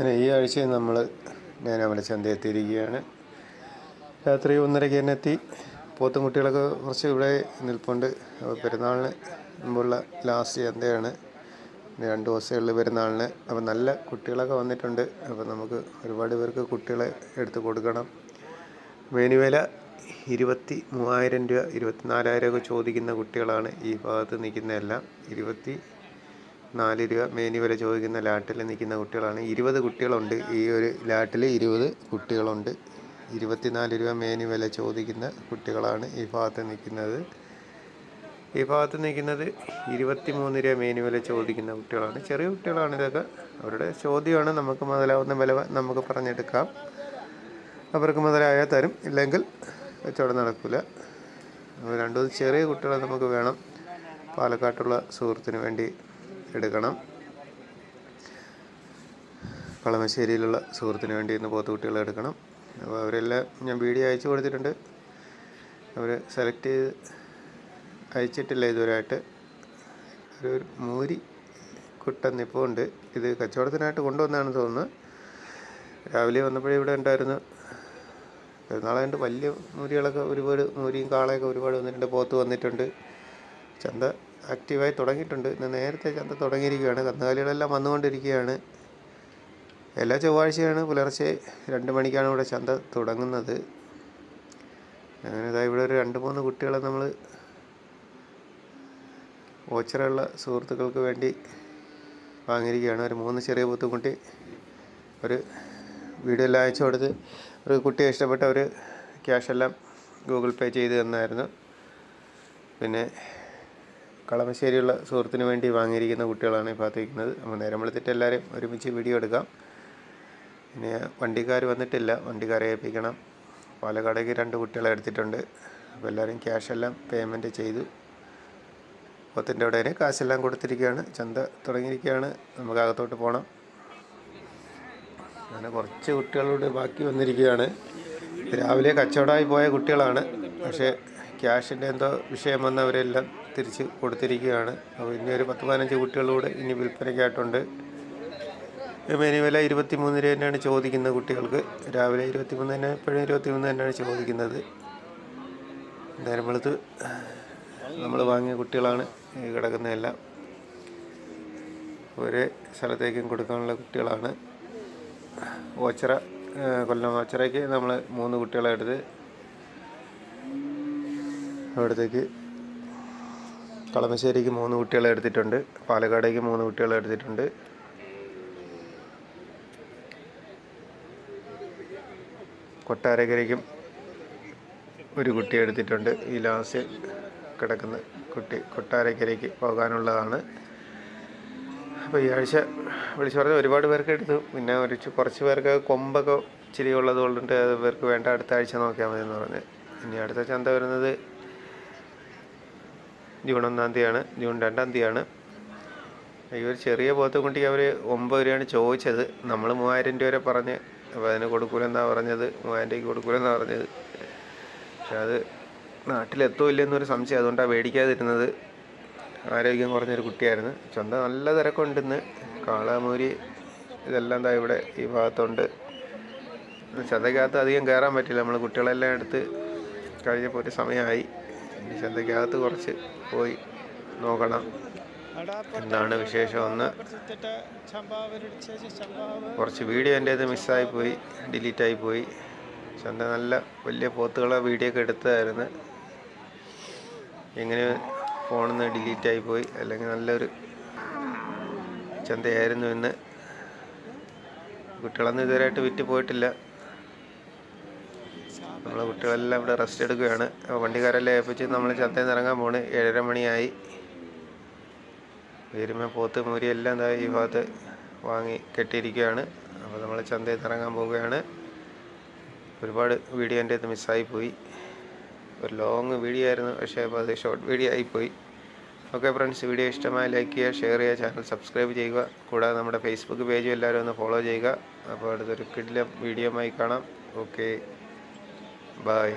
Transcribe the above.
അങ്ങനെ ഈ ആഴ്ച ഞാൻ ചന്തയിൽ എത്തിയിരിക്കുകയാണ്. രാത്രി 1:30 തന്നെ എത്തി. പോത്തും കുട്ടികളൊക്കെ കുറച്ച് ഇവിടെ നിൽപ്പുണ്ട്. അപ്പോൾ പെരുന്നാളിന് മുമ്പുള്ള ലാസ്റ്റ് ചന്തയാണ്. 2 ദിവസമുള്ള പെരുന്നാളിന്. അപ്പോൾ നല്ല കുട്ടികളൊക്കെ വന്നിട്ടുണ്ട്. അപ്പോൾ നമുക്ക് ഒരുപാട് പേർക്ക് കുട്ടികളെ എടുത്ത് കൊടുക്കണം. വേനിവില 23,000 രൂപ 24,000 ഒക്കെ ചോദിക്കുന്ന കുട്ടികളാണ് ഈ ഭാഗത്ത് നിൽക്കുന്നതെല്ലാം. 24 രൂപ മേനി വില ചോദിക്കുന്ന ലാട്ടിൽ നിൽക്കുന്ന കുട്ടികളാണ്. 20 കുട്ടികളുണ്ട്. ഈ ഒരു ലാട്ടിൽ 20 കുട്ടികളുണ്ട്. 24 രൂപ മേനി വില ചോദിക്കുന്ന കുട്ടികളാണ് ഈ ഭാഗത്ത് നിൽക്കുന്നത്. ഈ ഭാഗത്ത് നിൽക്കുന്നത് 23 രൂപ മേനി വില ചോദിക്കുന്ന കുട്ടികളാണ്. ചെറിയ കുട്ടികളാണ് ഇതൊക്കെ. അവരുടെ ചോദ്യമാണ്. നമുക്ക് മുതലാവുന്ന വില നമുക്ക് പറഞ്ഞെടുക്കാം. അവർക്ക് മുതലായാൽ തരും, ഇല്ലെങ്കിൽ കച്ചവടം നടക്കില്ല. 2 ചെറിയ കുട്ടികളെ നമുക്ക് വേണം. പാലക്കാട്ടുള്ള സുഹൃത്തിന് വേണ്ടി എടുക്കണം. കളമശ്ശേരിയിലുള്ള സുഹൃത്തിന് വേണ്ടി ഇന്ന് പോത്ത് കുട്ടികളെ എടുക്കണം. അപ്പോൾ അവരെല്ലാം ഞാൻ വീഡിയോ അയച്ചു കൊടുത്തിട്ടുണ്ട്. അവർ സെലക്ട് ചെയ്ത് അയച്ചിട്ടില്ല ഇതുവരെയായിട്ട്. ഒരു മൂരി കുട്ടൻ ഇപ്പോൾ ഉണ്ട്. ഇത് കച്ചവടത്തിനായിട്ട് കൊണ്ടുവന്നാണെന്ന് തോന്നുന്നു. രാവിലെ വന്നപ്പോഴേ ഇവിടെ ഉണ്ടായിരുന്നു. പെരുന്നാളായിട്ട് വലിയ മൂരികളൊക്കെ ഒരുപാട്, മൂരിയും കാളയൊക്കെ ഒരുപാട് വന്നിട്ടുണ്ട്. പോത്ത് വന്നിട്ടുണ്ട്. ചന്ത ആക്റ്റീവായി തുടങ്ങിയിട്ടുണ്ട്. ഇന്ന് നേരത്തെ ചന്ത തുടങ്ങിയിരിക്കുകയാണ്. കന്നുകാലികളെല്ലാം വന്നുകൊണ്ടിരിക്കുകയാണ്. എല്ലാ ചൊവ്വാഴ്ചയാണ് പുലർച്ചെ 2 മണിക്കാണ് ഇവിടെ ചന്ത തുടങ്ങുന്നത്. അങ്ങനെ ഇവിടെ ഒരു 2-3 കുട്ടികളെ നമ്മൾ ഓച്ചറയുള്ള സുഹൃത്തുക്കൾക്ക് വേണ്ടി വാങ്ങിയിരിക്കുകയാണ്. ഒരു 3 ചെറിയ പോത്തുകുട്ടി ഒരു വീഡിയോ എല്ലാം അയച്ചു കൊടുത്ത് ഒരു കുട്ടിയെ ഇഷ്ടപ്പെട്ട ഒരു ക്യാഷെല്ലാം ഗൂഗിൾ പേ ചെയ്ത് തന്നായിരുന്നു. പിന്നെ കളമശ്ശേരിയുള്ള സുഹൃത്തിന് വേണ്ടി വാങ്ങിയിരിക്കുന്ന കുട്ടികളാണ് ഈ ഭാഗത്തേക്കുന്നത്. നമ്മൾ നേരം വെളുത്തിട്ട് എല്ലാവരും ഒരുമിച്ച് വീഡിയോ എടുക്കാം. പിന്നെ വണ്ടിക്കാർ വന്നിട്ടില്ല, വണ്ടിക്കാരെ ഏൽപ്പിക്കണം. പാലക്കാടേക്ക് 2 കുട്ടികളെ എടുത്തിട്ടുണ്ട്. അപ്പോൾ എല്ലാവരും ക്യാഷെല്ലാം പേയ്മെൻറ്റ് ചെയ്തു. പോത്തിൻ്റെ അവിടെ കാശെല്ലാം കൊടുത്തിരിക്കുകയാണ്. ചന്ത തുടങ്ങിയിരിക്കുകയാണ്. നമുക്ക് അകത്തോട്ട് പോകണം. അങ്ങനെ കുറച്ച് കുട്ടികളോട് ബാക്കി വന്നിരിക്കുകയാണ്. രാവിലെ കച്ചവടമായി പോയ കുട്ടികളാണ്. പക്ഷേ ക്യാഷിൻ്റെ എന്തോ വിഷയം വന്ന് അവരെല്ലാം തിരിച്ച് കൊടുത്തിരിക്കുകയാണ്. അപ്പോൾ ഇനി ഒരു 10-15 കുട്ടികളൂടെ ഇനി വിൽപ്പനയ്ക്കായിട്ടുണ്ട്. മേനി വില 23 രൂപ തന്നെയാണ് ചോദിക്കുന്ന കുട്ടികൾക്ക്. രാവിലെ 23 തന്നെ, ഇപ്പോഴും 23 തന്നെയാണ് ചോദിക്കുന്നത്. നേരം വെളുത്ത് നമ്മൾ വാങ്ങിയ കുട്ടികളാണ് ഈ കിടക്കുന്നതെല്ലാം. ഒരേ സ്ഥലത്തേക്കും കൊടുക്കാനുള്ള കുട്ടികളാണ്. ഓച്ചറ, കൊല്ലം ഓച്ചറയ്ക്ക് നമ്മൾ 3 കുട്ടികളെ എടുത്ത് അവിടത്തേക്ക് കളമശ്ശേരിക്ക് 3 കുട്ടികളെ എടുത്തിട്ടുണ്ട്. പാലക്കാടേക്ക് 3 കുട്ടികളെ എടുത്തിട്ടുണ്ട്. കൊട്ടാരക്കരയ്ക്കും ഒരു കുട്ടി എടുത്തിട്ടുണ്ട്. ഈ ലാസ്റ്റ് കിടക്കുന്ന കുട്ടി കൊട്ടാരക്കരയ്ക്ക് പോകാനുള്ളതാണ്. അപ്പോൾ ഈ ആഴ്ച വിളിച്ചു പറഞ്ഞ് ഒരുപാട് പേർക്ക് എടുത്തു. പിന്നെ കുറച്ച് പേർക്ക് കൊമ്പൊക്കെ ഇച്ചിരി ഉള്ളത് കൊണ്ടിട്ട് അത് പേർക്ക് വേണ്ട അടുത്ത ആഴ്ച നോക്കിയാൽ മതി എന്ന് പറഞ്ഞ്. ഇനി അടുത്ത ചന്ത വരുന്നത് ജൂൺ 1-ാം തീയതിയാണ്, ജൂൺ 2-ാം തീയതിയാണ്. ഈ ഒരു ചെറിയ പോത്തുകുട്ടിക്ക് അവർ 9 രൂപയാണ് ചോദിച്ചത്. നമ്മൾ 3000 രൂപ വരെ പറഞ്ഞ്. അപ്പോൾ അതിന് കൊടുക്കൂലെന്നാണ് പറഞ്ഞത്. 3000 രൂപയ്ക്ക് കൊടുക്കൂലെന്നാണ് പറഞ്ഞത്. പക്ഷെ അത് നാട്ടിലെത്തുമില്ലെന്നൊരു സംശയം. അതുകൊണ്ടാണ് മേടിക്കാതിരുന്നത്. ആരോഗ്യം കുറഞ്ഞൊരു കുട്ടിയായിരുന്നു. ചന്ത നല്ല തിരക്കുണ്ടെന്ന്. കാളാമൂരി ഇതെല്ലാം ഇവിടെ ഈ ഭാഗത്തുണ്ട്. ചന്തയ്ക്കകത്ത് അധികം കയറാൻ പറ്റില്ല. നമ്മൾ കുട്ടികളെല്ലാം എടുത്ത് കഴിഞ്ഞപ്പോൾ ഒരു സമയമായി. ചന്തയ്ക്കകത്ത് കുറച്ച് പോയി നോക്കണം എന്താണ് വിശേഷമെന്ന്. കുറച്ച് വീഡിയോ എൻ്റെ അത് മിസ്സായിപ്പോയി, ഡിലീറ്റായിപ്പോയി. ചന്ത നല്ല വലിയ പോത്തുകളെ വീഡിയോ ഒക്കെ എടുത്തതായിരുന്നു. എങ്ങനെ ഫോണിൽ നിന്ന് ഡിലീറ്റായിപ്പോയി. അല്ലെങ്കിൽ നല്ലൊരു ചന്തയായിരുന്നു ഇന്ന്. കുട്ടികളൊന്നും ഇതുവരെയായിട്ട് വിറ്റ് പോയിട്ടില്ല. നമ്മളെ കുട്ടികളെല്ലാം ഇവിടെ റെസ്റ്റ് എടുക്കുകയാണ്. വണ്ടിക്കാരെല്ലാം ഏൽപ്പിച്ച് നമ്മൾ ചന്തയിൽ നിന്ന് ഇറങ്ങാൻ പോണ്. 7:30 മണിയായി. വരുമ്പോൾ പോത്ത് മൂരി എല്ലാം ഈ ഭാഗത്ത് വാങ്ങി കെട്ടിയിരിക്കുകയാണ്. അപ്പോൾ നമ്മൾ ചന്തയിൽ നിന്ന് ഇറങ്ങാൻ പോവുകയാണ്. ഒരുപാട് വീഡിയോ എൻ്റെ അത് മിസ്സായിപ്പോയി. ഒരു ലോങ് വീഡിയോ ആയിരുന്നു, പക്ഷേ അപ്പോൾ അത് ഷോർട്ട് വീഡിയോ ആയിപ്പോയി. ഓക്കെ ഫ്രണ്ട്സ്, വീഡിയോ ഇഷ്ടമായി ലൈക്ക് ചെയ്യുക, ഷെയർ ചെയ്യുക, ചാനൽ സബ്സ്ക്രൈബ് ചെയ്യുക. കൂടാതെ നമ്മുടെ ഫേസ്ബുക്ക് പേജും എല്ലാവരും ഒന്ന് ഫോളോ ചെയ്യുക. അപ്പോൾ അടുത്തൊരു കിടിലം വീഡിയോയുമായി കാണാം. Okay, by.